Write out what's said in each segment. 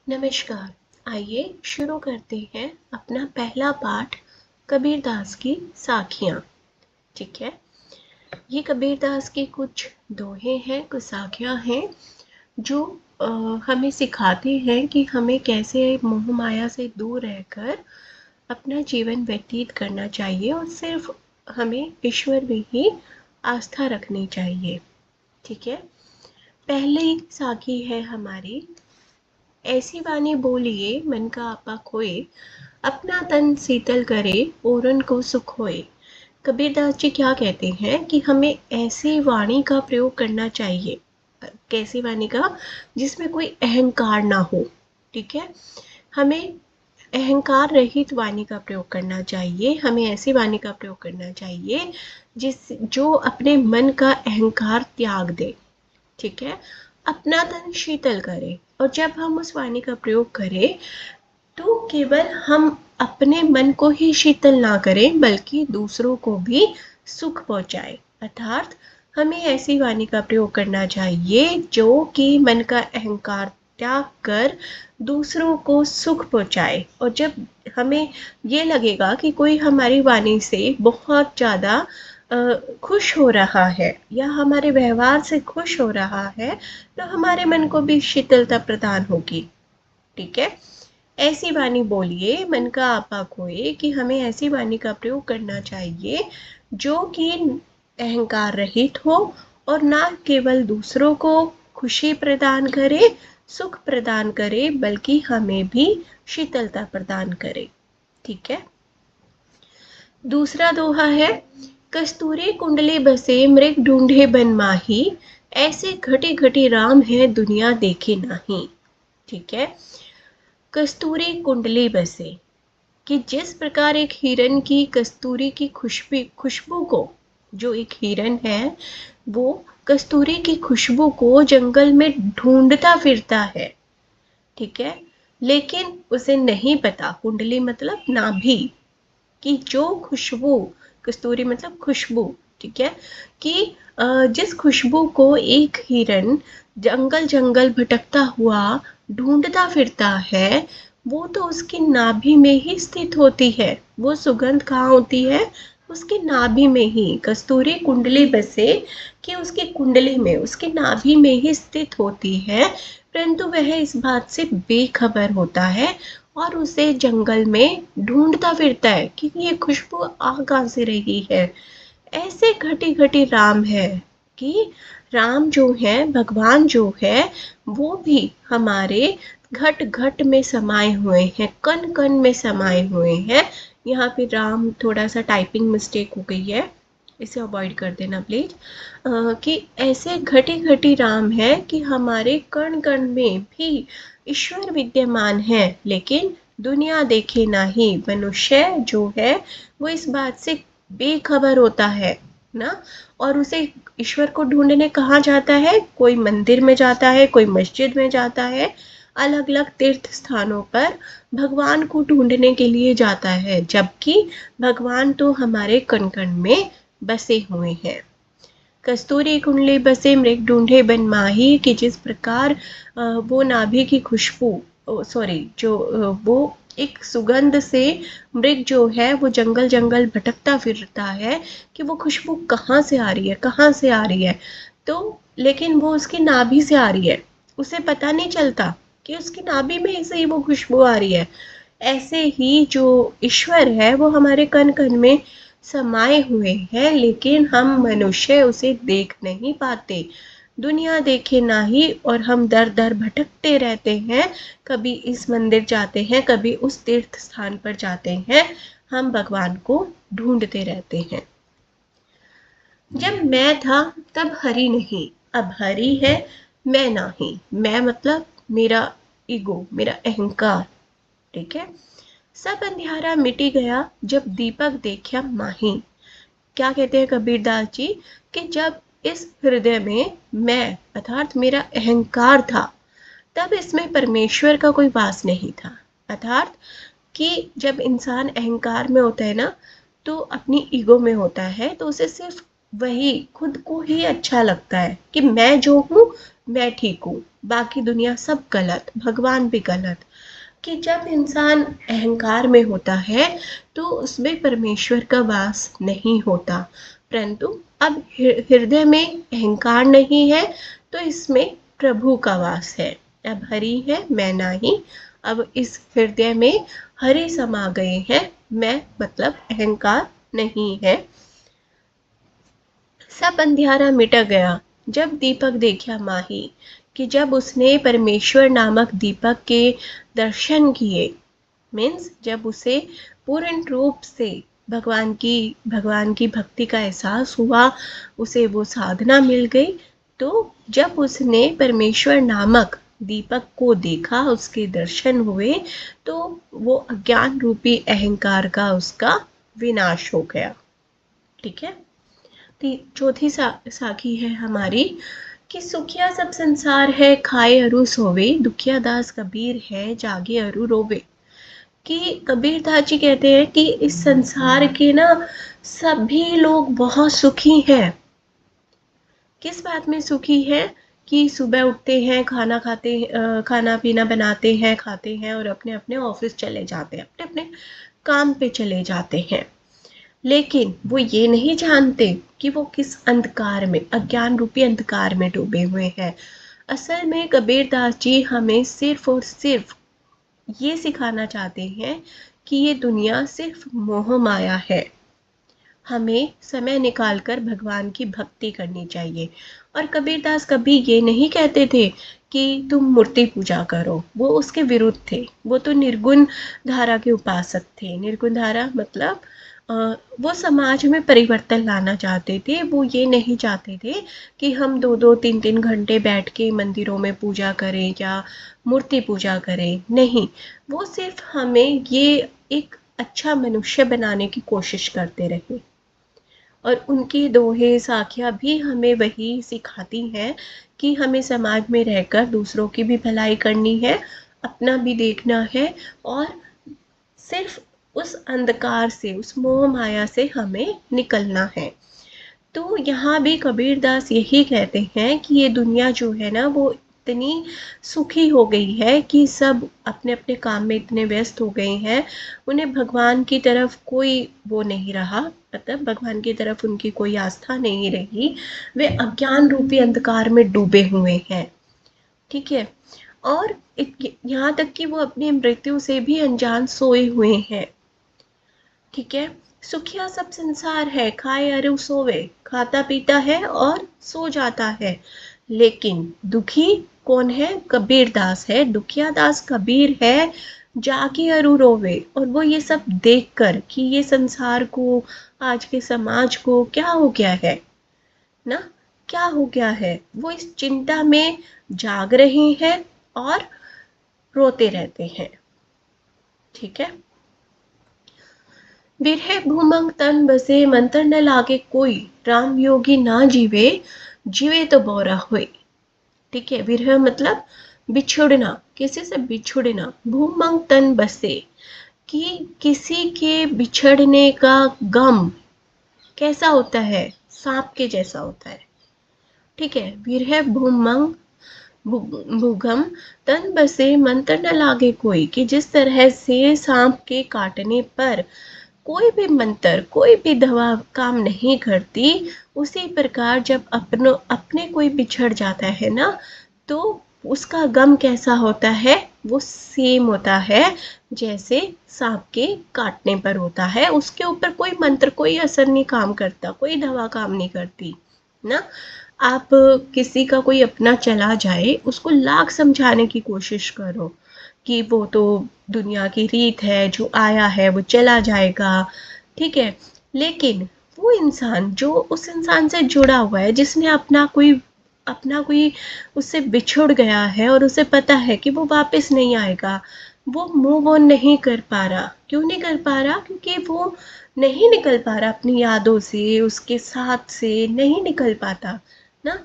नमस्कार। आइए शुरू करते हैं अपना पहला पाठ कबीरदास की साखियाँ। ठीक है, ये कबीरदास के कुछ दोहे हैं, कुछ साखियाँ हैं जो हमें सिखाते हैं कि हमें कैसे मोह माया से दूर रहकर अपना जीवन व्यतीत करना चाहिए और सिर्फ हमें ईश्वर में ही आस्था रखनी चाहिए। ठीक है, पहली साखी है हमारी। ऐसी वाणी बोलिए मन का आपा खोए, अपना तन शीतल करे ओरन को सुख होए। कबीरदास जी क्या कहते हैं कि हमें ऐसी वाणी का प्रयोग करना चाहिए। कैसी वाणी का? जिसमें कोई अहंकार ना हो। ठीक है, हमें अहंकार रहित वाणी का प्रयोग करना चाहिए। हमें ऐसी वाणी का प्रयोग करना चाहिए जो अपने मन का अहंकार त्याग दे। ठीक है, अपना तन शीतल करे। और जब हम उस वाणी का प्रयोग करें तो केवल हम अपने मन को ही शीतल ना करें बल्कि दूसरों को भी सुख पहुंचाए। अर्थात हमें ऐसी वाणी का प्रयोग करना चाहिए जो कि मन का अहंकार त्याग कर दूसरों को सुख पहुंचाए। और जब हमें ये लगेगा कि कोई हमारी वाणी से बहुत ज़्यादा खुश हो रहा है या हमारे व्यवहार से खुश हो रहा है तो हमारे मन को भी शीतलता प्रदान होगी। ठीक है, ऐसी वाणी बोलिए मन का आपा खोए, कि हमें ऐसी वाणी का प्रयोग करना चाहिए जो कि अहंकार रहित हो और ना केवल दूसरों को खुशी प्रदान करे, सुख प्रदान करे, बल्कि हमें भी शीतलता प्रदान करे। ठीक है, दूसरा दोहा है। कस्तूरी कुंडली बसे मृग ढूंढे बन माही, ऐसे घटी घटी राम है दुनिया देखे नाही। ठीक है, कस्तूरी कुंडली बसे, कि जिस प्रकार एक हिरन की कस्तूरी की खुशबू को, जो एक हिरन है वो कस्तूरी की खुशबू को जंगल में ढूंढता फिरता है। ठीक है, लेकिन उसे नहीं पता, कुंडली मतलब नाभि, कि जो खुशबू, कस्तूरी मतलब खुशबू, ठीक है, कि जिस खुशबू को एक हिरन जंगल जंगल भटकता हुआ ढूंढता फिरता है वो तो उसकी नाभि में ही स्थित होती है। वो सुगंध कहाँ होती है? उसकी नाभि में ही। कस्तूरी कुंडली बसे, कि उसकी कुंडली में, उसकी नाभि में ही स्थित होती है, परंतु वह इस बात से बेखबर होता है और उसे जंगल में ढूंढता फिरता है कि ये खुशबू आ कहाँ से रही है। ऐसे घटी घटी राम है, कि राम जो है, भगवान जो है, वो भी हमारे घट घट में समाये हुए हैं, कण कण में समाये हुए हैं। यहाँ पे राम थोड़ा सा टाइपिंग मिस्टेक हो गई है, इसे अवॉइड कर देना प्लीज। कि ऐसे घटी घटी राम है कि हमारे कण कण में भी ईश्वर विद्यमान है, लेकिन दुनिया देखे नाही। मनुष्य जो है वो इस बात से बेखबर होता है ना, और उसे ईश्वर को ढूंढने कहाँ जाता है? कोई मंदिर में जाता है, कोई मस्जिद में जाता है, अलग अलग तीर्थ स्थानों पर भगवान को ढूंढने के लिए जाता है, जबकि भगवान तो हमारे कण कण में बसे हुए हैं। कस्तूरी कुंडली बसे मृग ढूंढे बन माही, कि जिस प्रकार वो नाभि की खुशबू, वो एक सुगंध से मृग जो है वो जंगल जंगल भटकता फिरता है कि वो खुशबू कहाँ से आ रही है, कहाँ से आ रही है, तो लेकिन वो उसकी नाभि से आ रही है, उसे पता नहीं चलता कि उसकी नाभि में से ही वो खुशबू आ रही है। ऐसे ही जो ईश्वर है वो हमारे कण कण में समाये हुए हैं, लेकिन हम मनुष्य उसे देख नहीं पाते। दुनिया देखे नाही, और हम दर दर भटकते रहते हैं, कभी इस मंदिर जाते हैं, कभी उस तीर्थ स्थान पर जाते हैं, हम भगवान को ढूंढते रहते हैं। जब मैं था तब हरि नहीं, अब हरि है मैं नहीं। मैं मतलब मेरा ईगो, मेरा अहंकार। ठीक है, सब अंधियारा मिटी गया जब दीपक देखा माही। क्या कहते हैं कबीरदास जी, कि जब इस हृदय में मैं अर्थात मेरा अहंकार था तब इसमें परमेश्वर का कोई वास नहीं था। अर्थात कि जब इंसान अहंकार में होता है ना, तो अपनी ईगो में होता है, तो उसे सिर्फ वही खुद को ही अच्छा लगता है कि मैं जो हूँ मैं ठीक हूँ, बाकी दुनिया सब गलत, भगवान भी गलत। कि जब इंसान अहंकार में होता है तो उसमें परमेश्वर का वास नहीं होता, परंतु अब हृदय में अहंकार नहीं है तो इसमें प्रभु का वास है। अब हरि है, मैं नाही। अब इस हृदय में हरि समा गए हैं, मैं मतलब अहंकार नहीं है। सब अंधियारा मिट गया जब दीपक देखा माही, कि जब उसने परमेश्वर नामक दीपक के दर्शन किए, मीन्स जब उसे पूर्ण रूप से भगवान की भक्ति का एहसास हुआ, उसे वो साधना मिल गई, तो जब उसने परमेश्वर नामक दीपक को देखा, उसके दर्शन हुए, तो वो अज्ञान रूपी अहंकार का उसका विनाश हो गया। ठीक है। चौथी साखी है हमारी कि सुखिया सब संसार है, खाए अरु सोवे, दुखिया दास कबीर है, जागे अरु रोवे। कि कबीरदास जी कहते हैं कि इस संसार के ना सभी लोग बहुत सुखी हैं। किस बात में सुखी है? कि सुबह उठते हैं, खाना पीना बनाते हैं, खाते हैं और अपने अपने ऑफिस चले जाते हैं, अपने अपने काम पे चले जाते हैं। लेकिन वो ये नहीं जानते कि वो किस अंधकार में, अज्ञान रूपी अंधकार में डूबे हुए हैं। असल में कबीरदास जी हमें सिर्फ और सिर्फ ये सिखाना चाहते हैं कि ये दुनिया सिर्फ मोह माया है। हमें समय निकालकर भगवान की भक्ति करनी चाहिए। और कबीरदास कभी ये नहीं कहते थे कि तुम मूर्ति पूजा करो, वो उसके विरुद्ध थे। वो तो निर्गुण धारा के उपासक थे। निर्गुण धारा मतलब वो समाज में परिवर्तन लाना चाहते थे। वो ये नहीं चाहते थे कि हम 2-2 3-3 घंटे बैठ के मंदिरों में पूजा करें या मूर्ति पूजा करें। नहीं, वो सिर्फ हमें ये एक अच्छा मनुष्य बनाने की कोशिश करते रहे। और उनकी दोहे साखियाँ भी हमें वही सिखाती हैं कि हमें समाज में रहकर दूसरों की भी भलाई करनी है, अपना भी देखना है, और सिर्फ उस अंधकार से, उस मोह माया से हमें निकलना है। तो यहाँ भी कबीरदास यही कहते हैं कि ये दुनिया जो है ना, वो इतनी सुखी हो गई है कि सब अपने अपने काम में इतने व्यस्त हो गए हैं, उन्हें भगवान की तरफ कोई वो नहीं रहा, मतलब भगवान की तरफ उनकी कोई आस्था नहीं रही। वे अज्ञान रूपी अंधकार में डूबे हुए हैं। ठीक है। और यहाँ तक कि वो अपनी मृत्यु से भी अनजान सोए हुए हैं। ठीक है। सुखिया सब संसार है, खाए अरु सोवे, खाता पीता है और सो जाता है। लेकिन दुखी कौन है? कबीरदास है। दुखिया दास कबीर है, जागे अरु रोवे। और वो ये सब देखकर कि ये संसार को, आज के समाज को क्या हो गया है ना, क्या हो गया है, वो इस चिंता में जाग रहे हैं और रोते रहते हैं। ठीक है। बिरहे भूमंग तन बसे, मंत्र न लागे कोई, राम योगी ना जीवे, जीवे तो बोरा होए। ठीक है। विरह मतलब बिछुड़ना, किसी से बिछुड़ना। भूमंग तन बसे, कि किसी के बिछड़ने का गम कैसा होता है? सांप के जैसा होता है। ठीक है। विरह भूमंग भूगम तन बसे, मंत्र न लागे कोई, कि जिस तरह से सांप के काटने पर कोई भी मंत्र, कोई भी दवा काम नहीं करती, उसी प्रकार जब अपने कोई बिछड़ जाता है ना, तो उसका गम कैसा होता है? वो सेम होता है जैसे सांप के काटने पर होता है। उसके ऊपर कोई मंत्र, कोई असर नहीं काम करता, कोई दवा काम नहीं करती ना। आप किसी का कोई अपना चला जाए, उसको लाख समझाने की कोशिश करो कि वो तो दुनिया की रीत है, जो आया है वो चला जाएगा। ठीक है। लेकिन वो इंसान जो उस इंसान से जुड़ा हुआ है, जिसने अपना कोई उससे बिछुड़ गया है और उसे पता है कि वो वापस नहीं आएगा, वो मूव ऑन नहीं कर पा रहा। क्यों नहीं कर पा रहा? क्योंकि वो नहीं निकल पा रहा अपनी यादों से, उसके साथ से नहीं निकल पाता ना।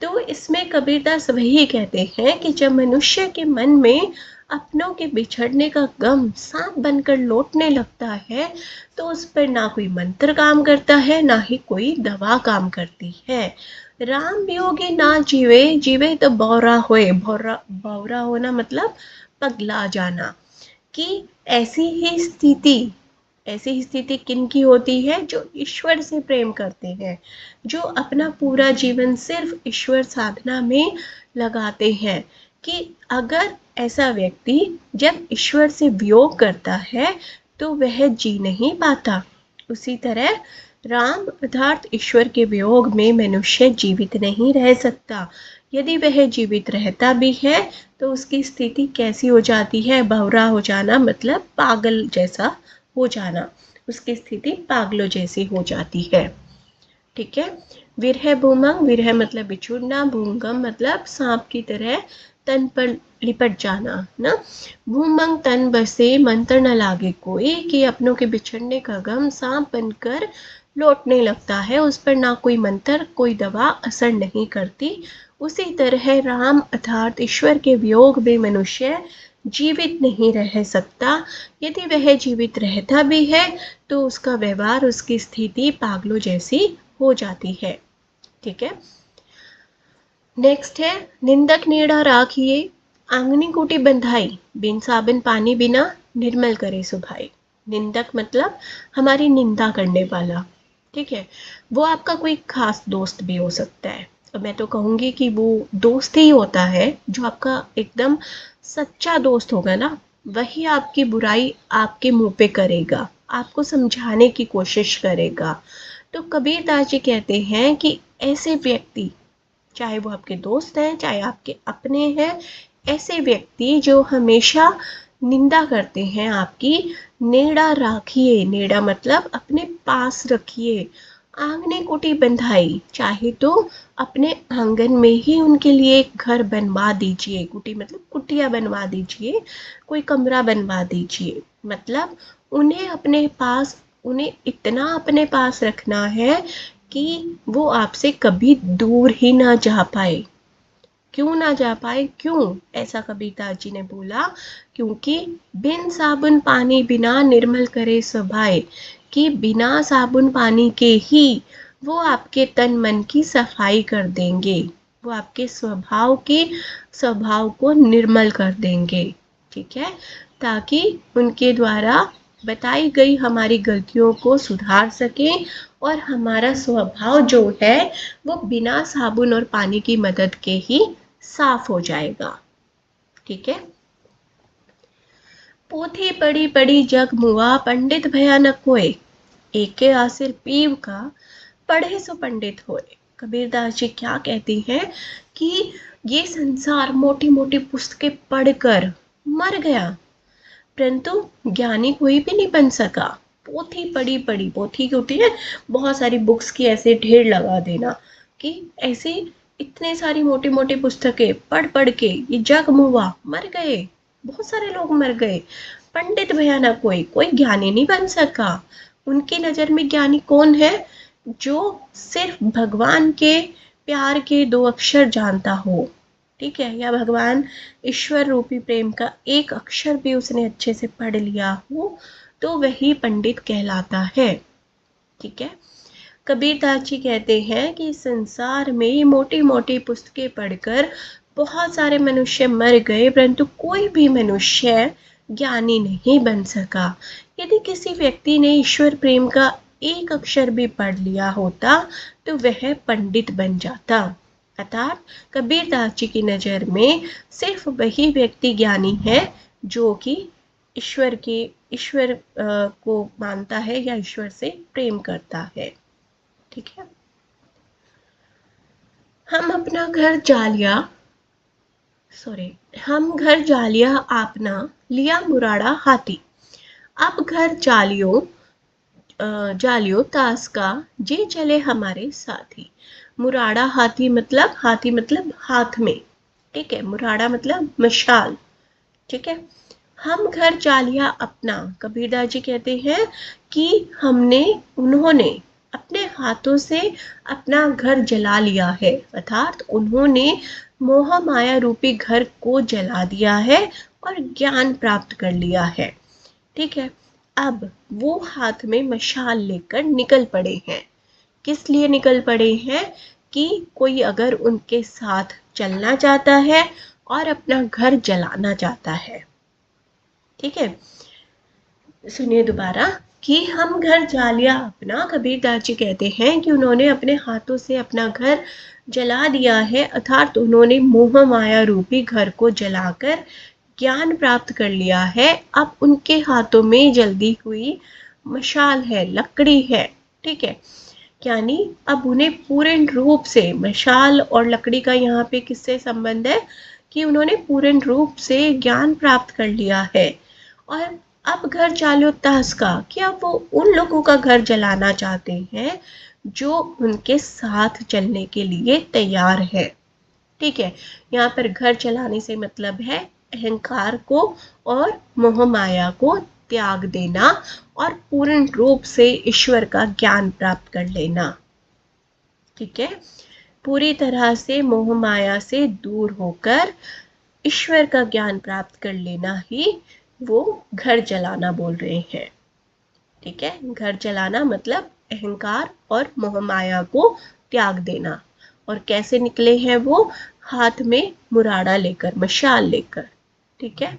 तो इसमें कबीरदास वही कहते हैं कि जब मनुष्य के मन में अपनों के बिछड़ने का गम सांप बनकर लौटने लगता है तो उस पर ना कोई मंत्र काम करता है ना ही कोई दवा काम करती है। राम वियोगी ना जीवे, जीवे तो बौरा होए। बौरा होना मतलब पगला जाना। कि ऐसी ही स्थिति किन की होती है? जो ईश्वर से प्रेम करते हैं, जो अपना पूरा जीवन सिर्फ ईश्वर साधना में लगाते हैं। कि अगर ऐसा व्यक्ति जब ईश्वर से वियोग करता है तो वह जी नहीं पाता। उसी तरह राम अर्थात ईश्वर के वियोग में मनुष्य जीवित नहीं रह सकता। यदि वह जीवित रहता भी है तो उसकी स्थिति कैसी हो जाती है? बहरा हो जाना मतलब पागल जैसा हो जाना। उसकी स्थिति पागलों जैसी हो जाती है। ठीक है। विरह भूमंग, विरह मतलब बिछुड़ना, भूंगम मतलब सांप की तरह तन पर लिपट जाना ना। भूमंग तन बसे मंत्र न लागे कोई, कि अपनों के बिछड़ने का गम सांप बनकर लौटने लगता है, उस पर ना कोई मंत्र कोई दवा असर नहीं करती। उसी तरह राम अर्थात ईश्वर के वियोग में मनुष्य जीवित नहीं रह सकता। यदि वह जीवित रहता भी है तो उसका व्यवहार, उसकी स्थिति पागलों जैसी हो जाती है। ठीक है। नेक्स्ट है निंदक नीड़ा राखिए, आंगनी कूटी बंधाई, बिन साबन पानी बिना निर्मल करे सुभाई। निंदक मतलब हमारी निंदा करने वाला। ठीक है। वो आपका कोई खास दोस्त भी हो सकता है, और मैं तो कहूँगी कि वो दोस्त ही होता है जो आपका एकदम सच्चा दोस्त होगा ना, वही आपकी बुराई आपके मुंह पे करेगा, आपको समझाने की कोशिश करेगा। तो कबीरदास जी कहते हैं कि ऐसे व्यक्ति, चाहे वो आपके दोस्त हैं चाहे आपके अपने हैं, ऐसे व्यक्ति जो हमेशा निंदा करते हैं आपकी, नेड़ा राखिए, नेड़ा मतलब अपने पास रखिए। आंगने कुटी बंधाई, चाहे तो अपने आंगन में ही उनके लिए एक घर बनवा दीजिए। कुटी मतलब कुटिया बनवा दीजिए, कोई कमरा बनवा दीजिए। मतलब उन्हें अपने पास, उन्हें इतना अपने पास रखना है कि वो आपसे कभी दूर ही ना जा पाए। क्यों ना जा पाए? क्यों ऐसा कबीरदास जी ने बोला? क्योंकि बिन साबुन पानी बिना निर्मल करे स्वभाव, कि बिना साबुन पानी के ही वो आपके तन मन की सफाई कर देंगे, वो आपके स्वभाव को निर्मल कर देंगे। ठीक है। ताकि उनके द्वारा बताई गई हमारी गलतियों को सुधार सकें और हमारा स्वभाव जो है वो बिना साबुन और पानी की मदद के ही साफ हो जाएगा। ठीक है। पोथी पढ़ी पढ़ी जग मुआ, पंडित भयानक होए, एके आसिर पीव का पढ़े सो पंडित होए। कबीरदास जी क्या कहती हैं कि ये संसार मोटी मोटी पुस्तकें पढ़कर मर गया, परंतु ज्ञानी कोई भी नहीं बन सका। पोथी पढ़ी पढ़ी, पोथी की होती है बहुत सारी बुक्स की ऐसे ढेर लगा देना, कि ऐसी इतने सारी मोटी मोटी पुस्तकें पढ़ पढ़ के ये जग मुआ, मर गए, बहुत सारे लोग मर गए। पंडित भयानक कोई ज्ञानी नहीं बन सका। उनकी नजर में ज्ञानी कौन है? जो सिर्फ भगवान के प्यार के 2 अक्षर जानता हो। ठीक है। या भगवान ईश्वर रूपी प्रेम का एक अक्षर भी उसने अच्छे से पढ़ लिया हो तो वही पंडित कहलाता है। ठीक है। कबीरदास जी कहते हैं कि संसार में मोटी मोटी पुस्तकें पढ़कर बहुत सारे मनुष्य मर गए, परंतु कोई भी मनुष्य ज्ञानी नहीं बन सका। यदि किसी व्यक्ति ने ईश्वर प्रेम का एक अक्षर भी पढ़ लिया होता तो वह पंडित बन जाता। अर्थात कबीरदास जी की नज़र में सिर्फ वही व्यक्ति ज्ञानी है जो कि ईश्वर को मानता है या ईश्वर से प्रेम करता है। ठीक है। हम अपना घर जालिया हम घर जालिया आपना, लिया मुराड़ा हाथी। अब घर जालियो तास का, जे चले हमारे साथी। मुराड़ा हाथी मतलब हाथ में। ठीक है। मुराड़ा मतलब मशाल। ठीक है। हम घर जालिया अपना, कबीरदास जी कहते हैं कि उन्होंने अपने हाथों से अपना घर जला लिया है, अर्थात उन्होंने मोह माया रूपी घर को जला दिया है और ज्ञान प्राप्त कर लिया है। ठीक है, अब वो हाथ में मशाल लेकर निकल पड़े हैं। किस लिए निकल पड़े हैं? कि कोई अगर उनके साथ चलना चाहता है और अपना घर जलाना चाहता है। ठीक है, सुनिए दोबारा कि हम घर जालिया अपना। कबीरदास जी कहते हैं कि उन्होंने अपने हाथों से अपना घर जला दिया है, अर्थात उन्होंने मोह माया रूपी घर को जलाकर ज्ञान प्राप्त कर लिया है। अब उनके हाथों में जल्दी हुई मशाल है, लकड़ी है। ठीक है, यानी अब उन्हें पूर्ण रूप से, मशाल और लकड़ी का यहाँ पे किससे संबंध है? कि उन्होंने पूर्ण रूप से ज्ञान प्राप्त कर लिया है। और अब घर चालोतास का, कि अब वो उन लोगों का घर जलाना चाहते हैं जो उनके साथ चलने के लिए तैयार है। ठीक है, यहाँ पर घर चलाने से मतलब है अहंकार को और मोह माया को त्याग देना और पूर्ण रूप से ईश्वर का ज्ञान प्राप्त कर लेना। ठीक है, पूरी तरह से मोह माया से दूर होकर ईश्वर का ज्ञान प्राप्त कर लेना ही वो घर जलाना बोल रहे हैं। ठीक है, घर जलाना मतलब अहंकार और मोह माया को त्याग देना। और कैसे निकले हैं वो? हाथ में मुराड़ा लेकर, मशाल लेकर। ठीक है,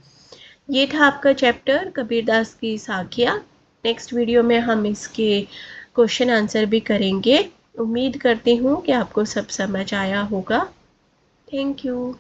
ये था आपका चैप्टर कबीरदास की साखियाँ। नेक्स्ट वीडियो में हम इसके क्वेश्चन आंसर भी करेंगे। उम्मीद करती हूँ कि आपको सब समझ आया होगा। Thank you.